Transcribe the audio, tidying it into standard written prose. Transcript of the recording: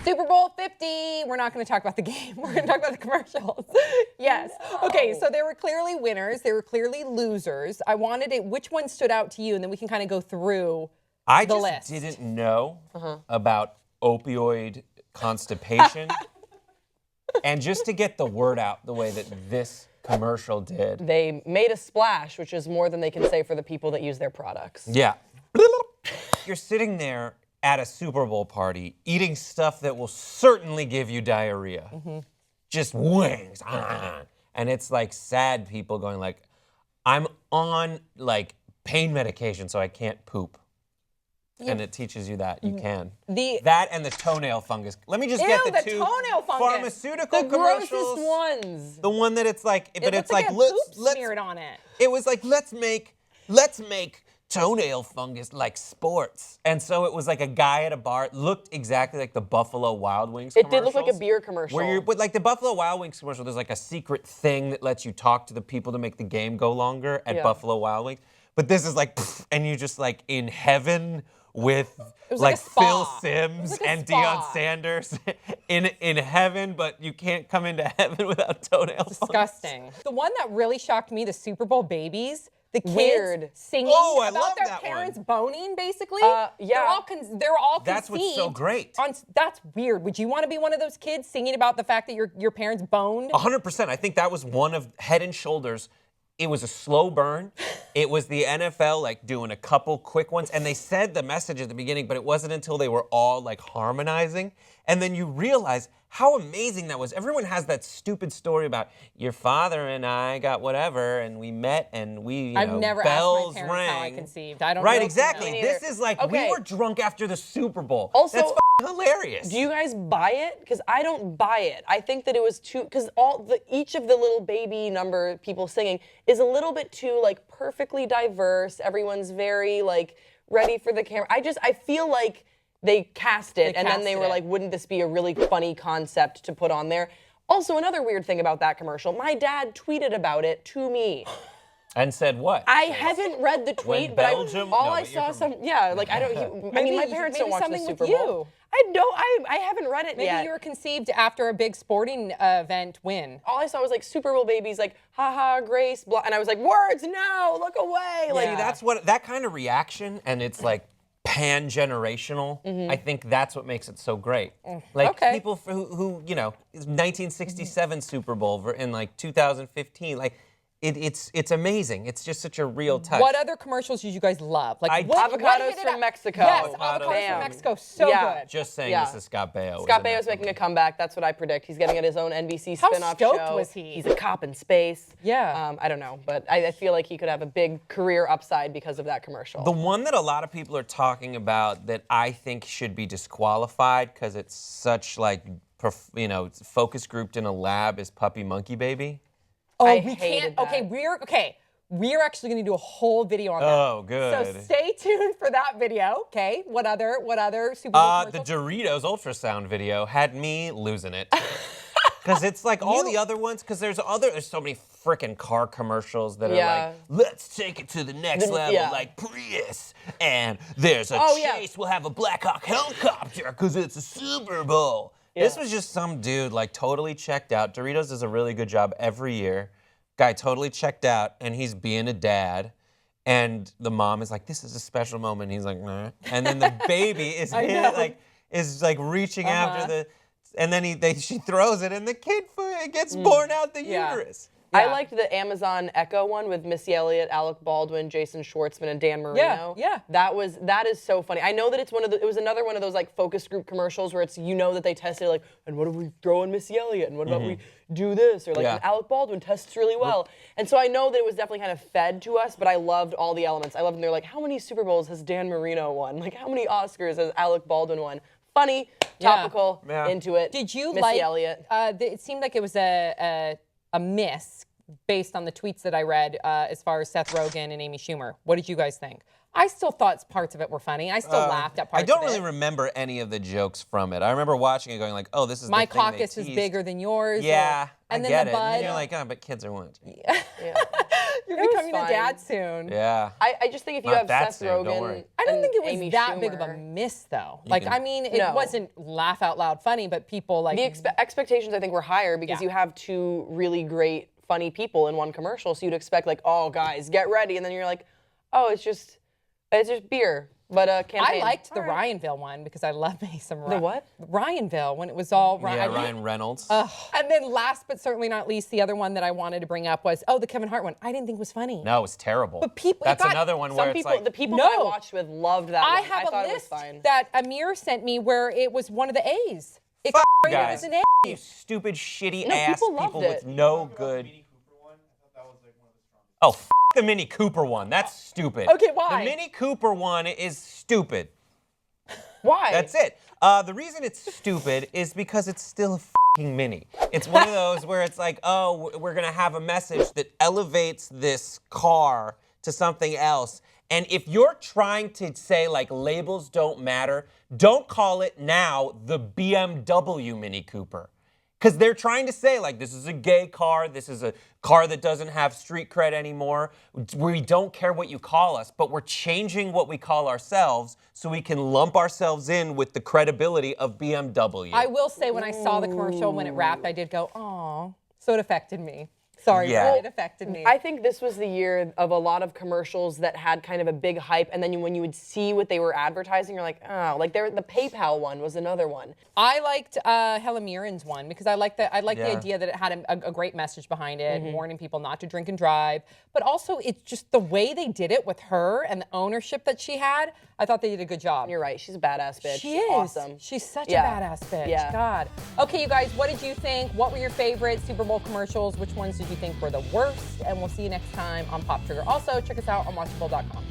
Super Bowl 50. We're not going to talk about the game. We're going to talk about the commercials. Yes. No. Okay, so there were clearly winners. There were clearly losers. I wanted it. Which one stood out to you? And then we can kind of go through the list. I just didn't know about opioid constipation. And just to get the word out the way that this commercial did. They made a splash, which is more than they can say for the people that use their products. Yeah. You're sitting there at a Super Bowl party eating stuff that will certainly give you diarrhea. Just wings. And it's like sad people going like, I'm on like pain medication so I can't poop. And it teaches you that you can. That and the toenail fungus. Let me just get the two toenail fungus. pharmaceutical commercials. The grossest ones. The one that it's like, but it's like poop smeared on it. It was like let's make toenail fungus like sports. And so it was like a guy at a bar. It looked exactly like the Buffalo Wild Wings commercials. It did look like a beer commercial. But like the Buffalo Wild Wings commercial, there's like a secret thing that lets you talk to the people to make the game go longer at Buffalo Wild Wings. But this is like, and you just like in heaven with like Phil Simms and Deion Sanders in heaven, but you can't come into heaven without toenail fungus. Disgusting. The one that really shocked me, the Super Bowl babies. The kids singing about their parents boning, basically. Yeah. They're all conceived. That's what's so great. That's weird. Would you want to be one of those kids singing about the fact that your parents boned? 100%. I think that was one of Head and Shoulders. It was a slow burn. It was the NFL like doing a couple quick ones. And they said the message at the beginning, but it wasn't until they were all like harmonizing. And then you realize how amazing that was. Everyone has that stupid story about your father and I got whatever and we met and we, I've never bells asked my parents rang. how I conceived. I don't know. Right, know. exactly. This is like, we were drunk after the Super Bowl. Also, that's hilarious. Do you guys buy it? Because I don't buy it. I think that it was too, because each of the little baby number people singing is a little bit too like perfectly diverse. Everyone's very like ready for the camera. I feel like they cast it and then they were like, wouldn't this be a really funny concept to put on there? Also, another weird thing about that commercial, my dad tweeted about it to me. And said what? I haven't read the tweet, but I saw some. Yeah, like I don't. My parents don't watch the Super Bowl. I haven't read it yet. Maybe you were conceived after a big sporting event win. All I saw was like Super Bowl babies, like haha, Grace, blah, and I was like, words, no, look away. Like that's what that kind of reaction, and it's like pan-generational. I think that's what makes it so great. Like people who 1967 Super Bowl in like 2015, like. It's amazing. It's just such a real touch. What other commercials did you guys love? Like avocados from Mexico. Yes, avocados from Mexico. So good. Just saying this is Scott Baio. Scott Baio's making a comeback. That's what I predict. He's getting at his own NBC spinoff show. How stoked was he? He's a cop in space. Yeah. I don't know, but I feel like he could have a big career upside because of that commercial. The one that a lot of people are talking about that I think should be disqualified because it's such like, focus grouped in a lab is Puppy Monkey Baby. Oh, we can't. We're actually going to do a whole video on that. Oh, good. So stay tuned for that video. Okay. What other Super Bowl the Doritos ultrasound video had me losing it. Because it's like all the other ones, because there's so many freaking car commercials that are like, let's take it to the next level, like Prius. And there's a chase, we'll have a Black Hawk helicopter because it's a Super Bowl. This was just some dude like totally checked out. Doritos does a really good job every year. Guy totally checked out, and he's being a dad. And the mom is like, "This is a special moment." He's like, "Nah." And then the baby is reaching after the, and then she throws it, and the kid gets born out the uterus. I liked the Amazon Echo one with Missy Elliott, Alec Baldwin, Jason Schwartzman, and Dan Marino. Yeah. That is so funny. I know that it was another one of those like focus group commercials where it's that they tested like, and what if we throw in Missy Elliott, and what about we do this, or like Alec Baldwin tests really well. And so I know that it was definitely kind of fed to us, but I loved all the elements. I loved when they're like, how many Super Bowls has Dan Marino won? Like how many Oscars has Alec Baldwin won? Funny, topical, into it. Did you Missy Elliott? It seemed like it was a miss based on the tweets that I read as far as Seth Rogen and Amy Schumer. What did you guys think? I still thought parts of it were funny. I still laughed at parts I don't of it. really remember any of the jokes from it. I remember watching it going like, oh, this is My the thing they caucus is teased. bigger than yours. Yeah, and I then get the it. bud. And you're like, oh, but kids are watching. You're It was becoming a fine. dad soon. Yeah. I just think if you Not have that Seth soon, don't Rogen, worry. I don't and think it was Amy that big of a Schumer- miss, though. Like, can- I mean, it No. wasn't laugh out loud funny, but people like. The expectations I think were higher because Yeah. you have two really great, funny people in one commercial. So you'd expect like, oh, guys, get ready, and then you're like, oh, it's just beer, but a campaign. I liked the All right. Ryanville one because I love me some The what? Ryanville, when it was all Yeah, Ryan Reynolds. And then last but certainly not least, the other one that I wanted to bring up was, the Kevin Hart one. I didn't think was funny. No, it was terrible. But people- it That's got- another one Some where people, it's like, the people that I No. watched with loved that I one. have thought a it was list fine. that Amir sent me where it was one of the A's. It fuck got you rated guys. as an A. You stupid, shitty No, ass people loved people it. with no good. Oh, f the Mini Cooper one. That's stupid. Okay, why? The Mini Cooper one is stupid. Why? That's it. The reason it's stupid is because it's still a fucking Mini. It's one of those where it's like, oh, we're gonna have a message that elevates this car to something else. And if you're trying to say like labels don't matter, don't call it now the BMW Mini Cooper. Because they're trying to say, like, this is a gay car, this is a car that doesn't have street cred anymore. We don't care what you call us, but we're changing what we call ourselves so we can lump ourselves in with the credibility of BMW. I will say when I saw the commercial when it wrapped, I did go, "Aw." So it affected me. Sorry, Yeah. but it affected me. I think this was the year of a lot of commercials that had kind of a big hype, and then when you would see what they were advertising, you're like, oh, like the PayPal one was another one. I liked Helen Mirren's one because I like the Yeah. idea that it had a great message behind it, warning people not to drink and drive. But also, it's just the way they did it with her and the ownership that she had. I thought they did a good job. You're right. She's a badass bitch. She is. Awesome. She's such Yeah. a badass bitch. Yeah. God. Okay, you guys, what did you think? What were your favorite Super Bowl commercials? Which ones did you think were the worst? And we'll see you next time on Pop Trigger. Also, check us out on Watchable.com.